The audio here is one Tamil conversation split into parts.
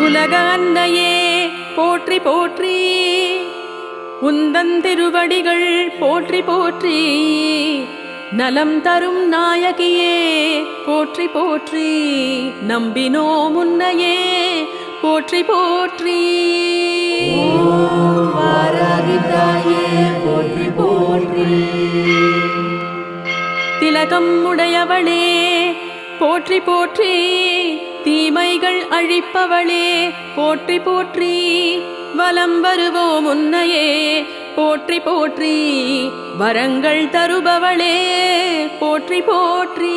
உலக அன்னையே போற்றி போற்றி, உந்தன் திருவடிகள் போற்றி போற்றி, நலம் தரும் நாயகியே போற்றி போற்றி, நம்பினோம் உன்னையே போற்றி போற்றி. வாராகி தாயே போற்றி போற்றி, திலகம் உடையவளே போற்றி போற்றி, தீமைகள் அழிப்பவளே போற்றி போற்றி, வலம் வருவோம் உன்னையே போற்றி போற்றி, வரங்கள் தருபவளே போற்றி போற்றி.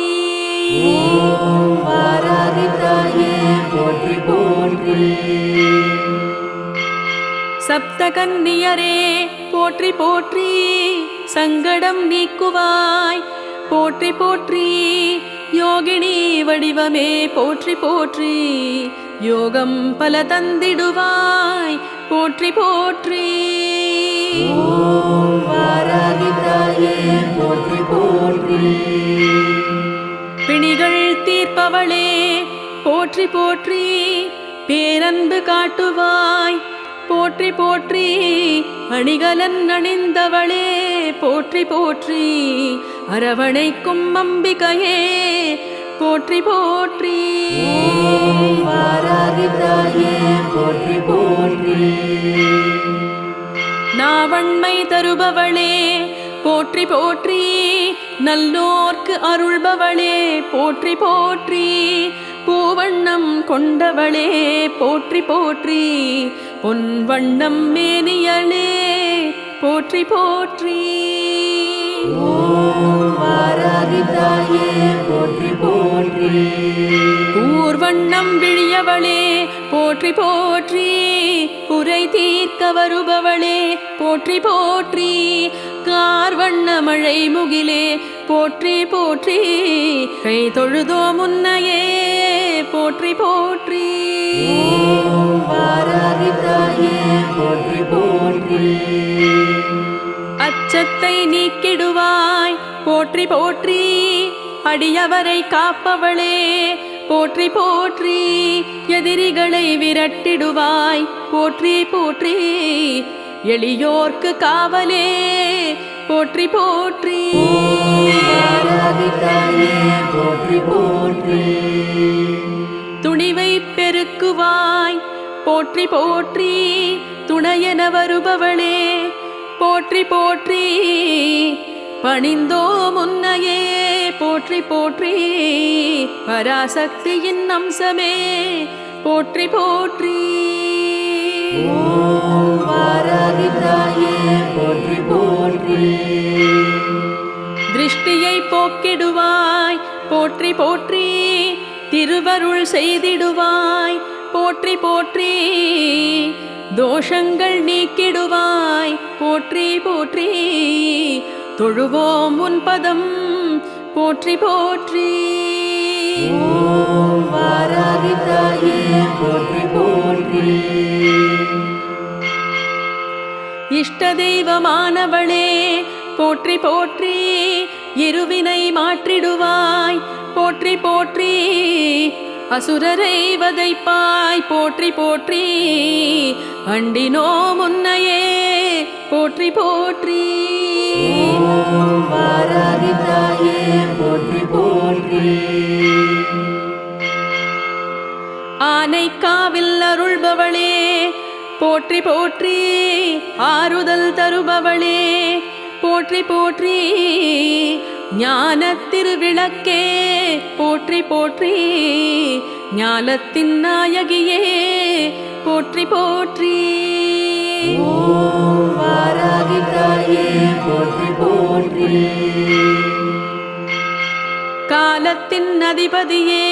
வாராகி தாயே போற்றி போற்றி, சப்தகன்னியரே போற்றி போற்றி, சங்கடம் நீக்குவாய் போற்றி போற்றி, யோகினி வடிவமே போற்றி போற்றி, யோகம் பல தந்திடுவாய் போற்றி போற்றி. வாராகி தாயே போற்றி போற்றி, பிணிகள் தீர்ப்பவளே போற்றி போற்றி, பேரன்பு காட்டுவாய் போற்றி போற்றி, அணிகலன் அணிந்தவளே போற்றி போற்றி, அரவணைக்கும் அம்பிகையே போற்றி போற்றி. வாராகி தாயே போற்றி போற்றி, நாவண்மை தருபவளே போற்றி போற்றி, நல்லோர்க்கு அருள்பவளே போற்றி போற்றி, பூவண்ணம் கொண்டவளே போற்றி போற்றி, பொன் வண்ணம் மேனியளே போற்றி போற்றி. வாராகி தாயே போற்றி போற்றி, ஊர்வண்ணம் விழியவளே போற்றி போற்றி, குறை தீர்க்க வருபவளே போற்றி போற்றி, கார்வண்ண மழை முகிலே போற்றி போற்றி, கை தொழுதோ முன்னையே போற்றி போற்றி. வாராகி தாயே போற்றி போற்றி, அச்சத்தை நீக்கிடுவாய் போற்றி போற்றி, அடியவரை காப்பவளே போற்றி போற்றி, எதிரிகளை விரட்டிடுவாய் போற்றி போற்றி, எளியோர்க்கு காவலே போற்றி போற்றி. வாராகி தாயே போற்றி போற்றி, துணிவை பெருக்குவாய் போற்றி போற்றி, துணையென வருபவளே போற்றி போற்றி, பணிந்தோ முன்னையே போற்றி போற்றி, பராசக்தியின் அம்சமே போற்றி போற்றி. வாராகி தாயே போற்றி போற்றி, திருஷ்டியை போக்கிடுவாய் போற்றி போற்றி, திருவருள் செய்திடுவாய் போற்றி போற்றி, தோஷங்கள் நீக்கிடுவாய் போற்றி போற்றி, தொழுவோம் உன் பதம் போற்றி போற்றி. வாராகி தாயே போற்றி போற்றி, இஷ்ட தெய்வமானவளே போற்றி போற்றி, இருவினை மாற்றிடுவாய் போற்றி போற்றி, அசுரரை வதைப்பாய் போற்றி போற்றி, அண்டினோ முன்னையே போற்றி போற்றி. வாராகி தாயே போற்றி போற்றி, ஆனைக்காவில் அருள்பவளே போற்றி போற்றி, ஆறுதல் தருபவளே போற்றி போற்றி, ஞான திருவிளக்கே போற்றி போற்றி, ஞானத்தின் நாயகியே போற்றி போற்றி. வாராகி தாயே போற்றி போற்றி, காலத்தின் அதிபதியே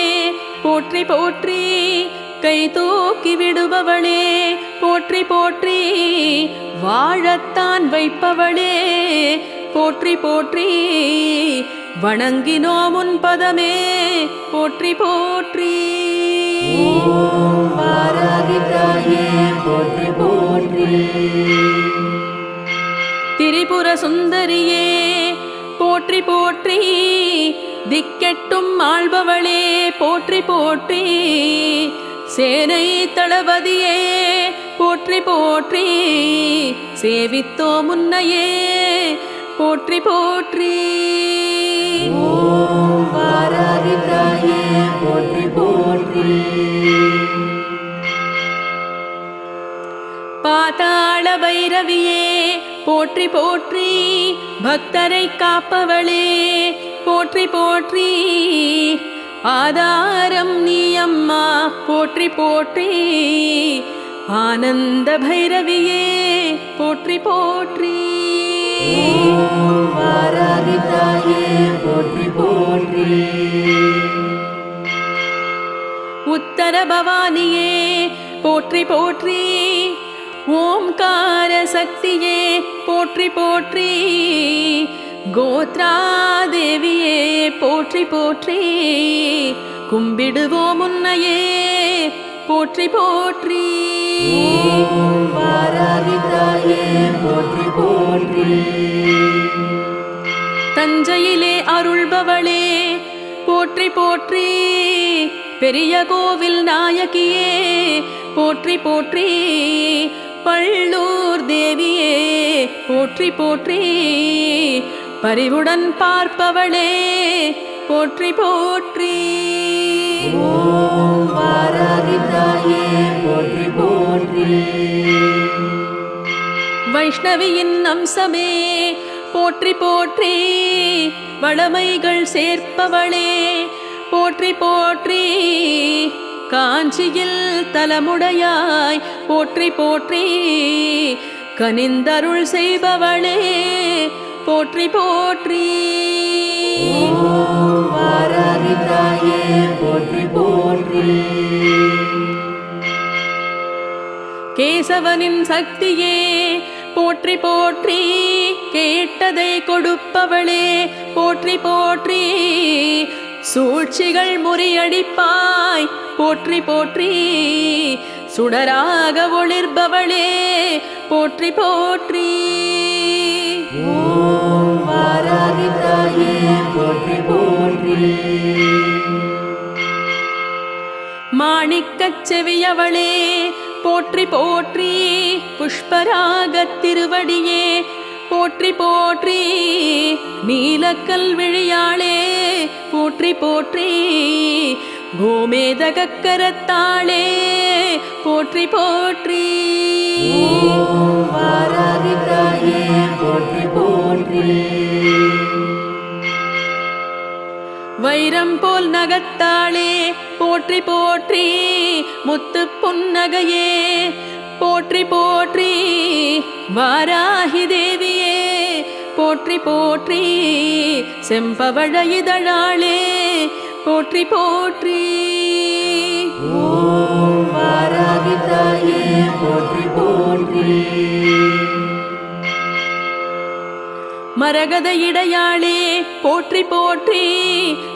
போற்றி போற்றி, கை தூக்கி விடுபவளே போற்றி போற்றி, வாழத்தான் வைப்பவளே போற்றி போற்றி, வணங்கினோம் உன் பதமே போற்றி போற்றி. வாராகி தாயே போற்றி போற்றி, திரிபுர சுந்தரியே போற்றி போற்றி, திக்கெட்டும் ஆள்பவளே போற்றி போற்றி, சேனை தளபதியே போற்றி போற்றி, சேவித்தோ முன்னையே போற்றி போற்றி. ஓம் வாராகி தாயே போற்றி போற்றி. பாதாள பைரவியே போற்றி போற்றி, பக்தரை காப்பவளே போற்றி போற்றி, ஆதாரம் நீ அம்மா போற்றி போற்றி, ஆனந்த பைரவியே போற்றி போற்றி. ஓம் வாராகி தாயே போற்றி போற்றி. உத்தர பவானியே போற்றி போற்றி, ஓம்கார சக்தியே போற்றி போற்றி, கோத்ரா தேவியே போற்றி போற்றி, கும்பிடுவோம் உன்னையே போற்றி போற்றி. ஓம் வாராகி தாயே போற்றி போற்றி. தஞ்சையிலே அருள்பவளே போற்றி போற்றி, பெரிய கோவில் நாயகியே போற்றி போற்றி, பள்ளூர் தேவியே போற்றி போற்றி, பரிவுடன் பார்ப்பவளே போற்றி போற்றி. ஓம் வாராகி தாயே போற்றி போற்றி. வைஷ்ணவியின் அம்சமே போற்றி போற்றி, வளமைகள் சேர்ப்பவளே போற்றி போற்றி, காஞ்சியில் தலமுடையாய் போற்றி போற்றி, கனிந்தருள் செய்பவளே போற்றி போற்றி. ஓம் வாராகி தாயே போற்றி போற்றி. கேசவனின் சக்தியே போற்றி போற்றி, கேட்டதை கொடுப்பவளே போற்றி போற்றி, சூழ்ச்சிகள் முறியடிப்பாய் போற்றி போற்றி, சுடராக ஒளிர்பவளே போற்றி போற்றி. ஓம் வாராகி தாயே போற்றி போற்றி. மாணிக்கச் செவியவளே போற்றி போற்றி, புஷ்பராகத் திருவடியே போற்றி போற்றி, நீலக்கல் விழியாளே போற்றி போற்றி, கோமேதகக்கரத்தாளே போற்றி போற்றி. ஓம் வாராகி தாயே போற்றி போற்றி. வைரம் போல் நகத்தாளே போற்றி போற்றி, முத்து புன்னகையே போற்றி போற்றி, வாராகி தேவியே போற்றி போற்றி, செம்பவழ இதழாளே போற்றி போற்றி. ஓம் வாராகி தாயே போற்றி போற்றி. மரகத இடையாளே போற்றி போற்றி,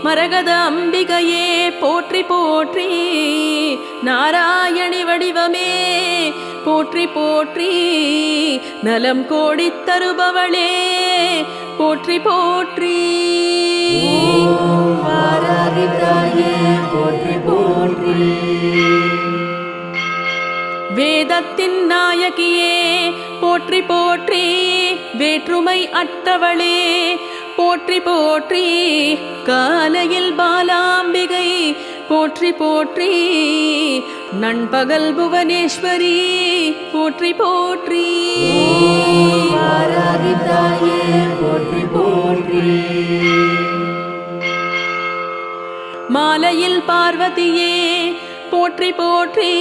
மரகத அம்பிகையே போற்றி போற்றி, நாராயணி வடிவமே போற்றி போற்றி, நலம் கோடித் தருபவளே போற்றி போற்றி. ஓம் வாராகி தாயே போற்றி போற்றி. வேதத்தின் நாயகியே போற்றி போற்றி, வேற்றுமை அற்றவளே போற்றி போற்றி, காலையில் பாலாம்பிகை போற்றி போற்றி, நண்பகல் புவனேஸ்வரி போற்றி போற்றி. ஓம் வாராகி தாயே போற்றி போற்றி. மாலையில் பார்வதியே போற்றி போற்றி,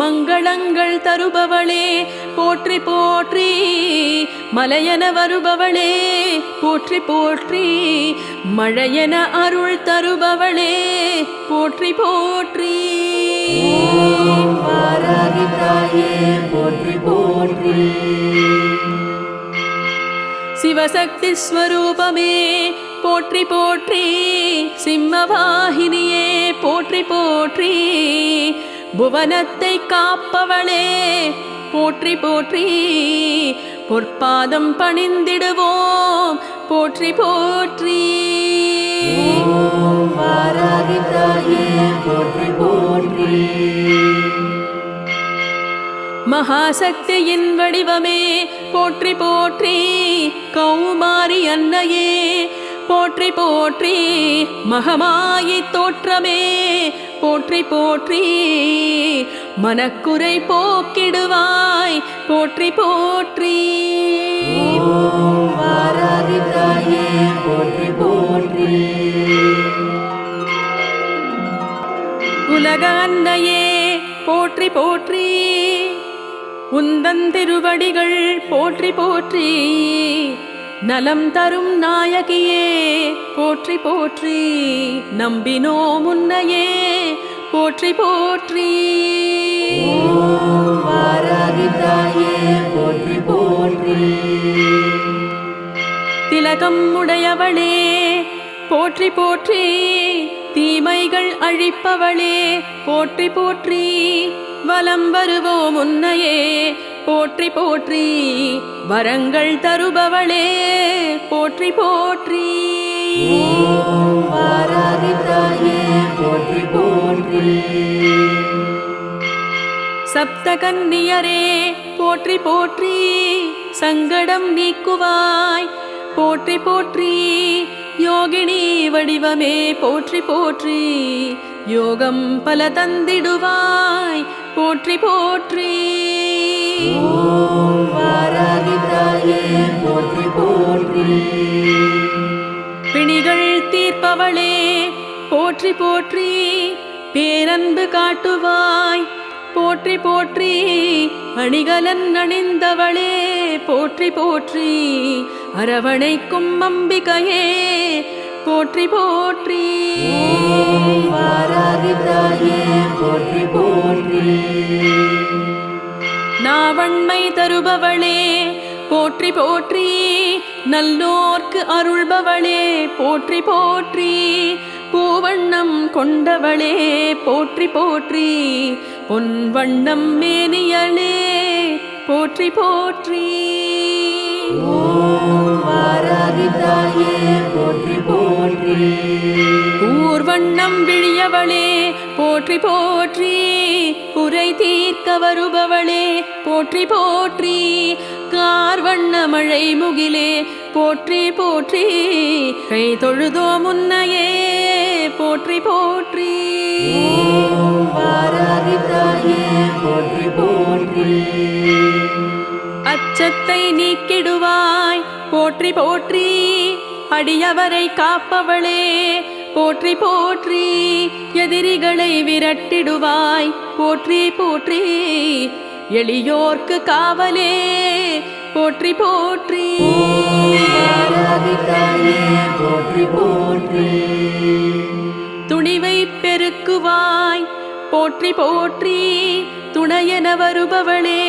மங்களங்கள் தருபவளே போற்றி போற்றி, மலையென வருபவளே போற்றி போற்றி, மழையென அருள் தருபவளே போற்றி போற்றி. ஓம் வாராகி தாயே போற்றி போற்றி. சிவசக்தி ஸ்வரூபமே போற்றி போற்றி, சிம்மவாகினியே போற்றி போற்றி, புவனத்தை காப்பவளே போற்றி போற்றி, பொற்பாதம் பணிந்திடுவோம் போற்றி போற்றி. ஓம் வாராகி தாயே போற்றி போற்றி. மகாசக்தியின் வடிவமே போற்றி போற்றி. கௌமாரி அன்னையே போற்றி போற்றி. மகமாயி தோற்றமே போற்றி போற்றி. மனக்குறை போக்கிடுவாய் போற்றி போற்றி. ஓம் வாராகி தாயே போற்றி போற்றி. உலக அன்னையே போற்றி போற்றி. உந்தன் திருவடிகள் போற்றி போற்றி. நலம் தரும் நாயகியே போற்றி போற்றி. நம்பினோம் உன்னையே போற்றி போற்றி. ஓம் வாராகி தாயே போற்றி போற்றி. திலகம் உடையவளே போற்றி போற்றி. தீமைகள் அழிப்பவளே போற்றி போற்றி. வலம் வருவோம் உன்னையே போற்றி போற்றி. வரங்கள் தருபவளே போற்றி போற்றி. ஓம் வாராகி தாயே போற்றி போற்றி. சப்தகன்னியரே போற்றி போற்றி. சங்கடம் நீக்குவாய் போற்றி போற்றி. யோகினி வடிவமே போற்றி போற்றி. யோகம் பல தந்திடுவாய் போற்றி போற்றி. ஓம் வாராகி தாயே போற்றி போற்றி. பிணிகள் தீர்ப்பவளே போற்றி போற்றி. பேரன்பு காட்டுவாய் போற்றி போற்றி. அணிகலன் அணிந்தவளே போற்றி போற்றி. அரவணைக்கும் அம்பிகையே போற்றி போற்றி. ஓம் வாராகி தாயே போற்றி போற்றி. நாவண்மை தருபவளே போற்றி போற்றி. நல்லோர்க்கு அருள்பவளே போற்றி போற்றி. பூவண்ணம் கொண்டவளே போற்றி போற்றி. பொன்வண்ணம் மேனியளே போற்றி போற்றி. ஓம் வாராகி தாயே போற்றி போற்றி. ஊர்வண்ணம் விழியவளே போற்றி போற்றி. குறை தீர்க்க வருபவளே போற்றி போற்றி. கார்வண்ண மழை முகிலே போற்றி போற்றி. கை தொழுதோ முன்னையே போற்றி போற்றி. ஓம் வாராகி தாயே போற்றி போற்றி. அச்சத்தை நீக்கிடுவாய் போற்றி போற்றி. அடியவரை காப்பவளே போற்றி போற்றி. எதிரிகளை விரட்டிடுவாய் போற்றி போற்றி. எளியோர்க்கு காவலே போற்றி போற்றி. வாராகி தாயே போற்றி போற்றி. துணிவை பெருக்குவாய் போற்றி போற்றி. துணையென வருபவளே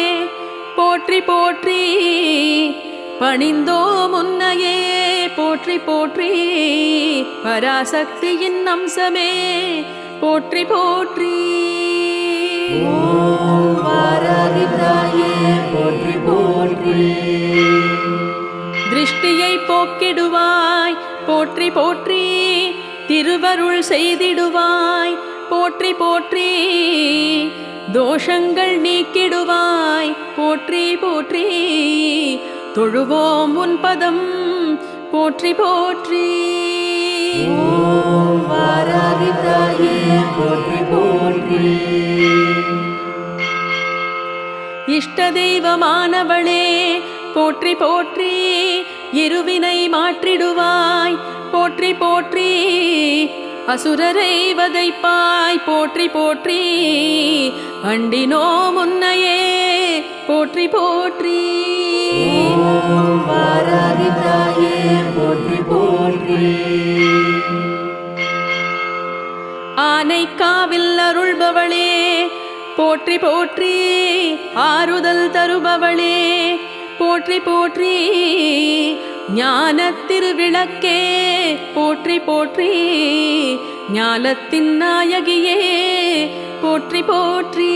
போற்றி போற்றி. பணிந்தோ முன்னையே போற்றி போற்றி. பராசக்தியின் அம்சமே போற்றி போற்றி. ஓம் வாராகி தாயே போற்றி போற்றி. திருஷ்டியை போக்கிடுவாய் போற்றி போற்றி. திருவருள் செய்திடுவாய் போற்றி போற்றி. தோஷங்கள் நீக்கிடுவாய் போற்றி போற்றி. தொழுவோம் உன் பதம் போற்றி போற்றி. ஓம் வாராகி தாயே போற்றி போற்றி. இஷ்ட தெய்வமானவளே போற்றி போற்றி. இருவினை மாற்றிடுவாய் போற்றி போற்றி. அசுரரை வதைப்பாய் போற்றி போற்றி. அண்டினோ முன்னையே போற்றி போற்றி. ஓம் வாராகி தாயே போற்றி போற்றி. ஆனைக்காவில் அருள்பவளே போற்றி போற்றி. ஆறுதல் தருபவளே போற்றி போற்றி. ஞான திருவிளக்கே போற்றி போற்றி. ஞானத்தின் நாயகியே போற்றி போற்றி.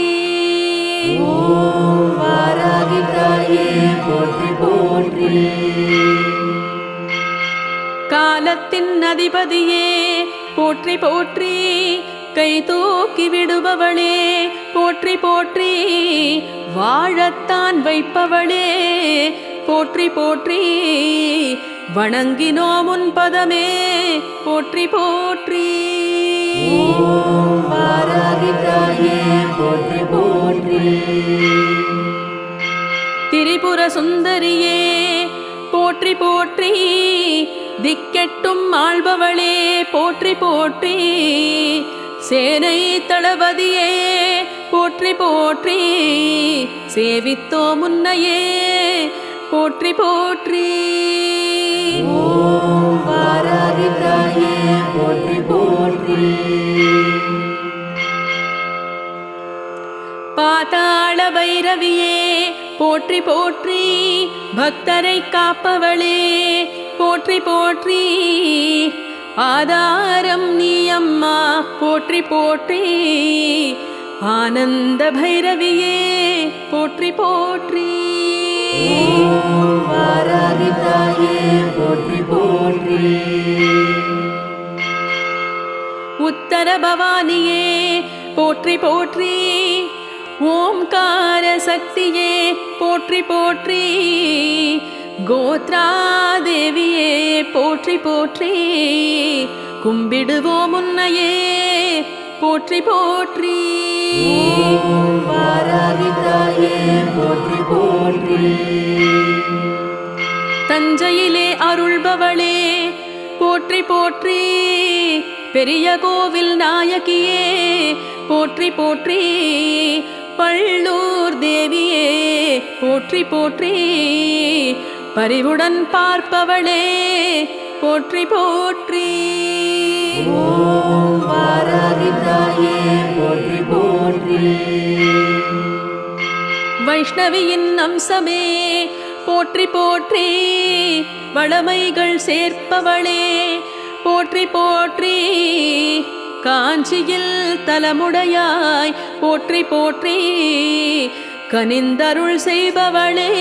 ஓம் வாராகி தாயே போற்றி போற்றி. காலத்தின் அதிபதியே போற்றி போற்றி, கை தூக்கி விடுபவளே போற்றி போற்றி, வாழத்தான் வைப்பவளே போற்றி போற்றி, வணங்கினோம் உன் பதமே போற்றி போற்றி. ஓம் வாராகி தாயே போற்றி போற்றி. திரிபுர சுந்தரியே போற்றி போற்றி, திக்கெட்டும் ஆள்பவளே போற்றி போற்றி, சேனை தளபதியே போற்றி போற்றி, சேவித்தோ முன்னையே போற்றி போற்றி. ஓம் வாராகி தாயே போற்றி போற்றி. பாதாள பைரவியே போற்றி போற்றி, பக்தரை காப்பவளே போற்றி போற்றி, ஆதாரம் நீ அம்மா போற்றி போற்றி, ஆனந்த பைரவியே போற்றி போற்றி. ஓம் வாராகி தாயே போற்றி போற்றி. உத்தர பவானியே போற்றி போற்றி, ஓம்கார சக்தியே போற்றி போற்றி, கோத்ரா தேவியே போற்றி போற்றி, கும்பிடுவோம் உன்னையே போற்றி போற்றி. ஓம் வாராகி தாயே போற்றி போற்றி. தஞ்சையிலே அருள்பவளே போற்றி போற்றி, பெரிய கோவில் நாயகியே போற்றி போற்றி, பள்ளூர் தேவியே போற்றி போற்றி, பரிவுடன் பார்ப்பவளே போற்றி போற்றி. ஓம் வாராகி தாயே போற்றி போற்றி. வைஷ்ணவியின் அம்சமே போற்றி போற்றி, வளமைகள் சேர்ப்பவளே போற்றி போற்றி, காஞ்சியில் தலமுடையாய் போற்றி போற்றி, கனிந்தருள் செய்பவளே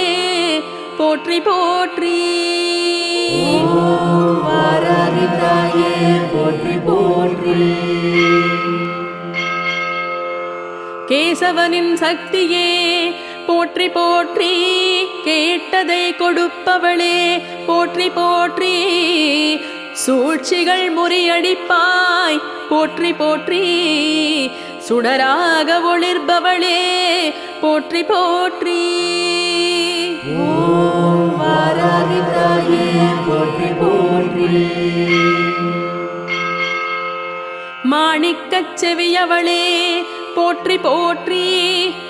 போற்றி போற்றி. ஓம் வாராகி தாயே போற்றி போற்றி. கேசவனின் சக்தியே போற்றி போற்றி, கேட்டதை கொடுப்பவளே போற்றி போற்றி, சூழ்ச்சிகள் முறியடிப்பாய் போற்றி போற்றி, சுடராக ஒளிர்பவளே போற்றி போற்றி. ஓம் வாராகி தாயே போற்றி போற்றி. மாணிக்கச் செவியவளே போற்றி போற்றி,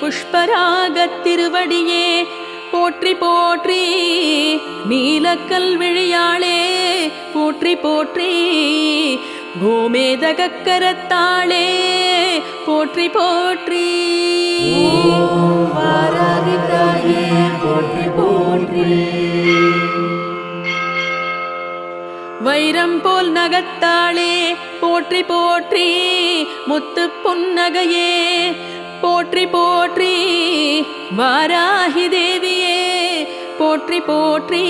புஷ்பராகத் திருவடியே போற்றி போற்றி, நீலக்கல் விழியாளே போற்றி போற்றி, கோமேதகக் கரத்தாளே போற்றி போற்றி. ஓம் வாராகி தாயே போற்றி போற்றி. வைரம் போல் நகத்தாளே போற்றி போற்றி, முத்து புன்னகையே போற்றி போற்றி, வாராகி தேவியே போற்றி போற்றி,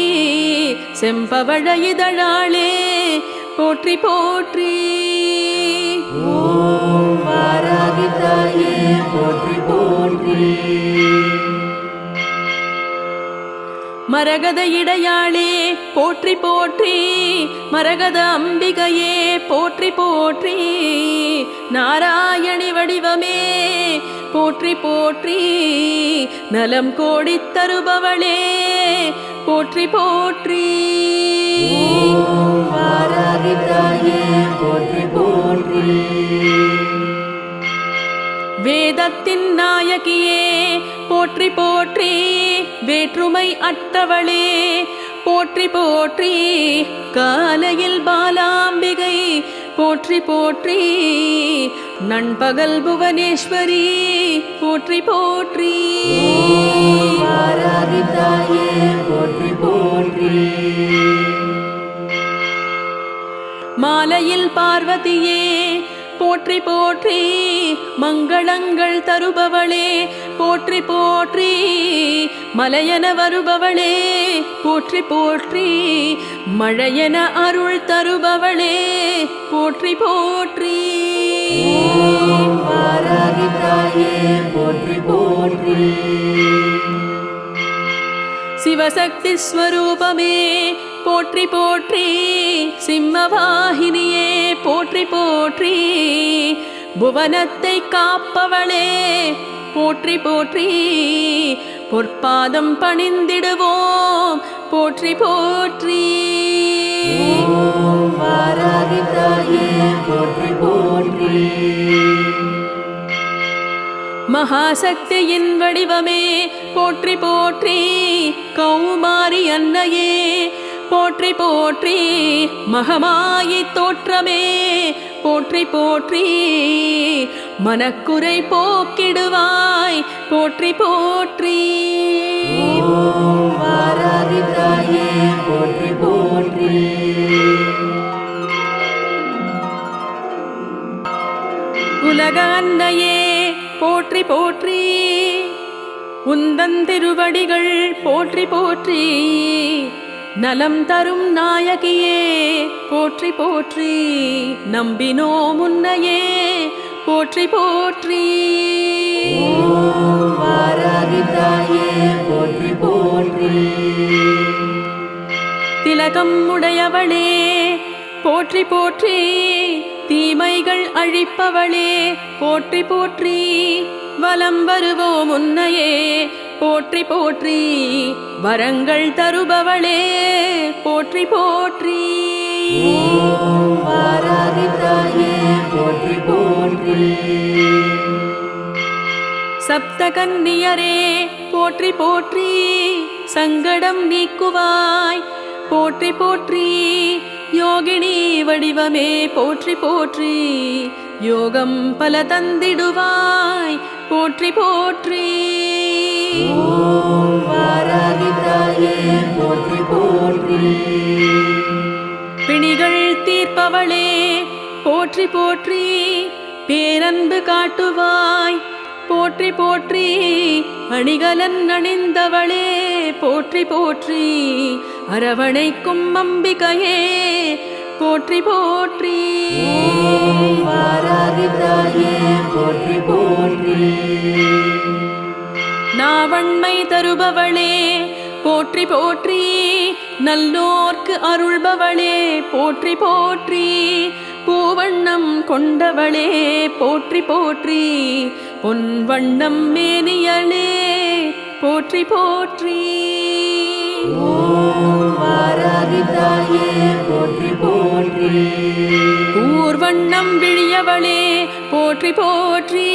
செம்பவழ இதழாளே போற்றி போற்றி. ஓம் வாராகி தாயே போற்றி போற்றி. மரகத இடையாளே போற்றி போற்றி, மரகத அம்பிகையே போற்றி போற்றி, நாராயணி வடிவமே போற்றி போற்றி, நலம் கோடித் தருபவளே போற்றி போற்றி. ஓம் வாராகி தாயே போற்றி போற்றி. வேதத்தின் நாயகியே போற்றி போற்றி, வேற்றுமை அற்றவளே போற்றி போற்றி, காலையில் பாலாம்பிகை போற்றி போற்றி, நண்பகல் புவனேஸ்வரி போற்றி போற்றி. ஓம் வாராகி தாயே போற்றி போற்றி. மாலையில் பார்வதியே போற்றி போற்றி, மங்களங்கள் தருபவளே போற்றி போற்றி, மலையன வருபவளே போற்றி போற்றி, மழையென அருள் தருபவளே போற்றி போற்றி. ஓம் வாராகி தாயே போற்றி போற்றி. சிவசக்தி ஸ்வரூபமே போற்றி போற்றி. சிம்மவாகினியே போற்றி போற்றி. புவனத்தை காப்பவளே போற்றி போற்றி. பொற்பாதம் பணிந்திடுவோம் போற்றி போற்றி. ஓம் வாராகி தாயே போற்றி போற்றி. மகாசக்தியின் வடிவமே போற்றி போற்றி. கௌமாரி அன்னையே போற்றி போற்றி. மகமாயி தோற்றமே போற்றி போற்றி. மனக்குறை போக்கிடுவாய் போற்றி போற்றி. ஓம் வாராகி தாயே போற்றி போற்றி. உலக அன்னையே போற்றி போற்றி. உந்தன் திருவடிகள் போற்றி போற்றி. நலம் தரும் நாயகியே போற்றி போற்றி. நம்பினோம் உன்னையே போற்றி போற்றி. ஓம் வாராகி தாயே போற்றி போற்றி. திலகம் உடையவளே போற்றி போற்றி. தீமைகள் அழிப்பவளே போற்றி போற்றி. வலம் வருவோம் உன்னையே போற்றி போற்றி. வரங்கள் தருபவளே போற்றி போற்றி. ஓம் வாராகி தாயே போற்றி போற்றி. சப்தகன்னியரே போற்றி போற்றி. சங்கடம் நீக்குவாய் போற்றி போற்றி. யோகினி வடிவமே போற்றி போற்றி. யோகம் பல தந்திடுவாய் போற்றி போற்றி. ஓம் வாராகி தாயே போற்றி போற்றி. பிணிகள் தீர்ப்பவளே போற்றி போற்றி. பேரன்பு காட்டுவாய் போற்றி போற்றி. அணிகலன் அணிந்தவளே போற்றி போற்றி. அரவணைக்கும் அம்பிகையே போற்றி போற்றி. ஓம் வாராகி தாயே போற்றி போற்றி. நாவண்மை தருபவளே போற்றி போற்றி. நல்லோர்க்கு அருள்பவளே போற்றி போற்றி. பூவண்ணம் கொண்டவளே போற்றி போற்றி. பொன்வண்ணம் மேனியளே போற்றி போற்றி. ஓம் வாராகி தாயே போற்றி போற்றி. ஊர்வண்ணம் விழியவளே போற்றி போற்றி.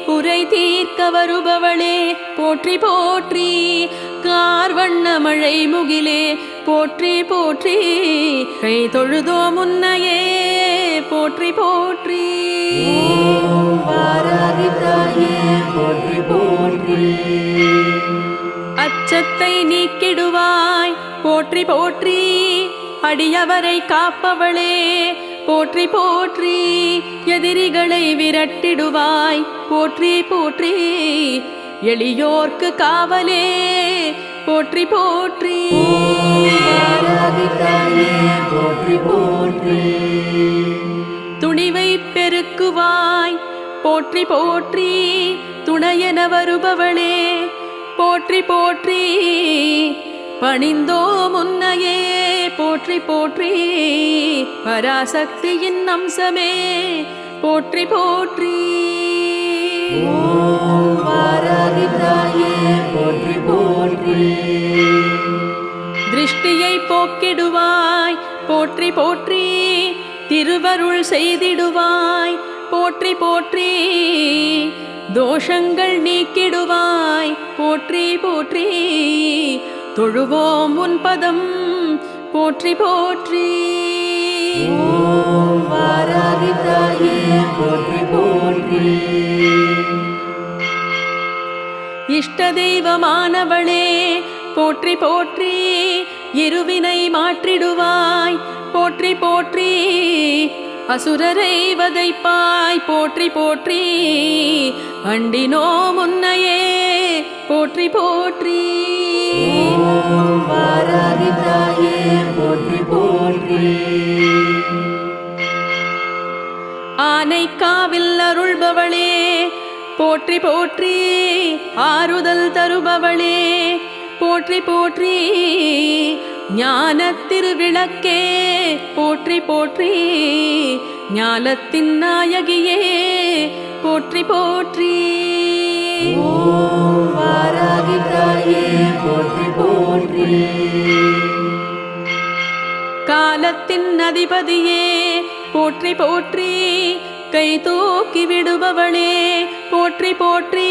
குறை தீர்க்க வருபவளே போற்றி போற்றி. கார்வண்ண மழை முகிலே போற்றி போற்றி. கை தொழுதோ முன்னையே போற்றி போற்றி. ஓம் வாராகி தாயே போற்றி போற்றி. அச்சத்தை நீக்கிடுவாய் போற்றி போற்றி. அடியவரை காப்பவளே போற்றி போற்றி. எதிரிகளை விரட்டிடுவாய் போற்றி போற்றி. எளியோர்க்கு காவலே போற்றி போற்றி. வாராகி தாயே போற்றி போற்றி. துணிவை பெருக்குவாய் போற்றி போற்றி. துணையென வருபவளே போற்றி போற்றி. பணிந்தோ முன்னையே போற்றி போற்றி. பராசக்தியின் அம்சமே போற்றி போற்றி. ஓம் வாராகி தாயே போற்றி போற்றி. திருஷ்டியை போக்கிடுவாய் போற்றி போற்றி. திருவருள் செய்திடுவாய் போற்றி போற்றி. தோஷங்கள் நீக்கிடுவாய் போற்றி போற்றி. தொழுவோம் உன் பதம் போற்றி போற்றி. ஓம் வாராகி தாயே போற்றி போற்றி. இஷ்ட தெய்வமானவளே போற்றி போற்றி. இருவினை மாற்றிடுவாய் போற்றி போற்றி. அசுரரை வதைப்பாய் போற்றி போற்றி. அண்டினோ முன்னையே போற்றி போற்றி. ஓம் வாராகி தாயே போற்றி ஆனைக்காவில் அருள்பவளே போற்றி போற்றி, ஆறுதல் தருபவளே போற்றி போற்றி, ஞானத்திருவிளக்கே போற்றி போற்றி, ஞானத்தின் நாயகியே போற்றி போற்றி. ஓம் வாராகி தாயே போற்றி போற்றி. காலத்தின் அதிபதியே போற்றி போற்றி, கை தூக்கி விடுபவளே போற்றி போற்றி,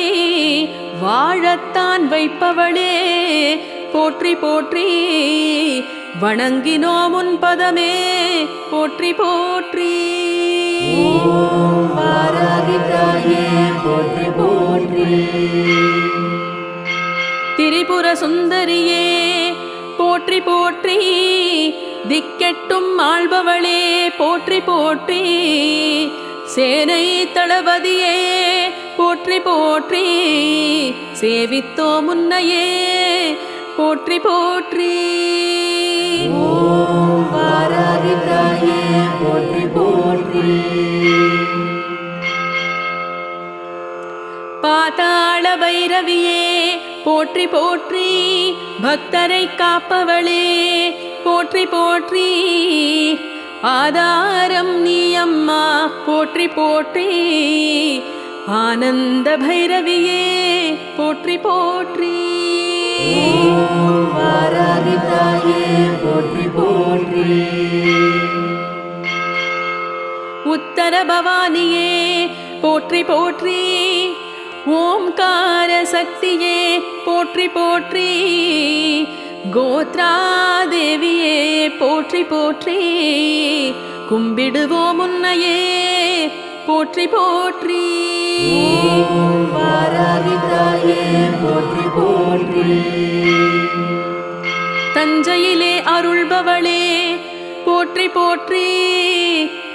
வாழத்தான் வைப்பவளே போற்றி போற்றி, வணங்கினோம் உன் பதமே போற்றி போற்றி. ஓம் வாராகி தாயே போற்றி போற்றி. திரிபுர சுந்தரியே போற்றி போற்றி, திக்கெட்டும் ஆள்பவளே போற்றி போற்றி, சேனை தளபதியே போற்றி போற்றி, சேவித்தோ முன்னையே போற்றி போற்றி. ஓம் வாராகி தாயே போற்றி போற்றி. பாதாள பைரவியே போற்றி போற்றி, பக்தரை காப்பவளே போற்றி போற்றி, ஆதாரம் நீ அம்மா போற்றி போற்றி, ஆனந்த பைரவியே போற்றி போற்றி. ஓம் வாராகி தாயே போற்றி போற்றி. உத்தர பவானியே போற்றி போற்றி, ஓம்கார சக்தியே போற்றி போற்றி, கோத்ரா தேவியே போற்றி போற்றி, கும்பிடுவோம் உன்னையே போற்றி போற்றி. ஓம் வாராகி தாயே போற்றி போற்றி. தஞ்சையிலே அருள்பவளே போற்றி போற்றி,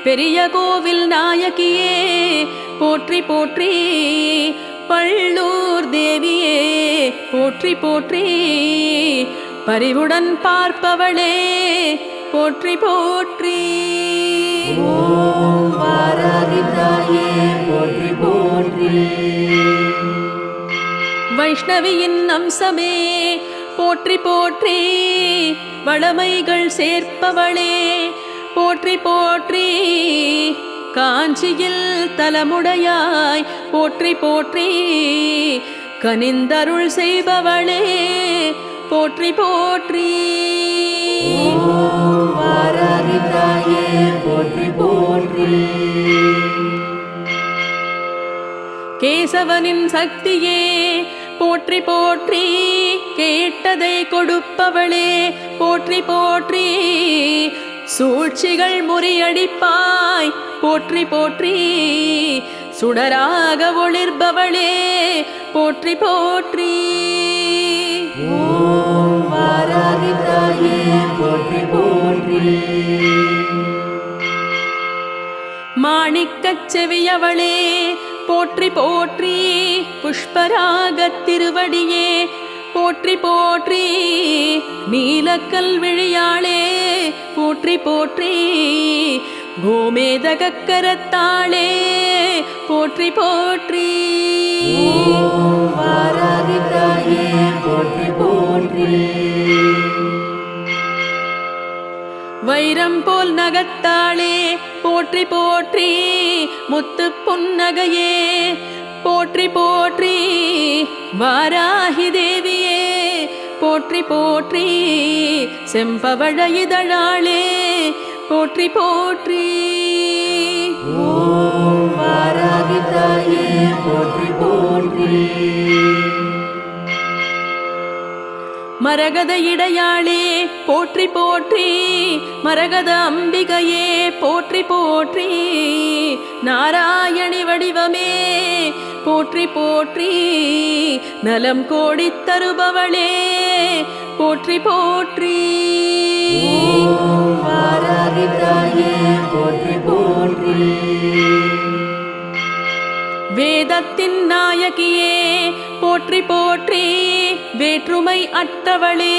பெரிய கோவில் நாயகியே போற்றி போற்றி, பள்ளூர் தேவியே போற்றி போற்றி, பரிவுடன் பார்ப்பவளே போற்றி போற்றி. ஓம் வாராகி தாயே போற்றி போற்றி. வைஷ்ணவியின் அம்சமே போற்றி போற்றி, வளமைகள் சேர்ப்பவளே போற்றி போற்றி, காஞ்சியில் தலமுடையாய் போற்றி போற்றி, கனிந்தருள் செய்பவளே போற்றி போற்றி. ஓம் வாராகி தாயே போற்றி போற்றி. கேசவனின் சக்தியே போற்றி போற்றி, கேட்டதை கொடுப்பவளே போற்றி போற்றி, சூழ்ச்சிகள் முறியடிப்பாய் போற்றி போற்றி, சுடராக ஒளிர்பவளே போற்றி போற்றி. ஓம் வாராகி தாயே போற்றி போற்றி. மாணிக்கச் செவியவளே போற்றி போற்றி, புஷ்பராகத் திருவடியே போற்றி போற்றி, நீலக்கல் விழியாளே போற்றி போற்றி, கோமேதகக் கரத்தாளே போற்றி போற்றி. ஓம் வாராகி தாயே போற்றி போற்றி. வைரம் போல் நகத்தாளே போற்றி போற்றி, முத்து புன்னகையே போற்றி போற்றி, வாராகி தேவியே போற்றி போற்றி, செம்பவழ இதழாளே போற்றி போற்றி. ஓம் வாராகி தாயே போற்றி போற்றி. மரகத இடையாளே போற்றி போற்றி, மரகத அம்பிகையே போற்றி போற்றி, நாராயணி வடிவமே போற்றி போற்றி, நலம் கோடித் தருபவளே போற்றி போற்றி. ஓம் வாராகி தாயே போற்றி போற்றி. வேதத்தின் நாயகியே போற்றி போற்றி, வேற்றுமை அற்றவளே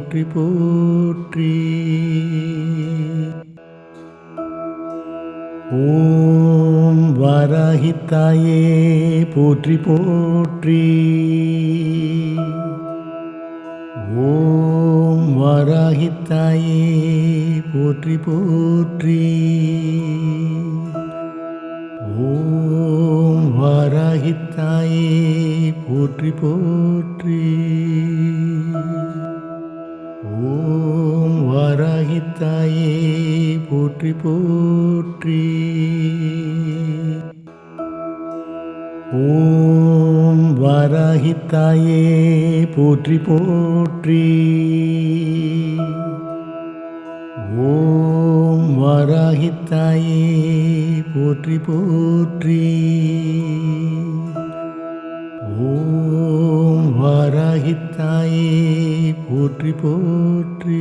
போற்றி போற்றி. ஓம் வாராகித்தாயே போற்றி போற்றி. ஓம் வாராகித்தாயே போற்றி போற்றி. ஓம் வாராகித்தாயே போற்றி போற்றி. ஓம் வாராகித்தாயே போற்றி போற்றி. ஓம் வாராகித்தாயே போற்றி போற்றி. ஓம் வாராகித்தாயே போற்றி போற்றி. ஓம் வாராகித்தாயே போற்றி போற்றி.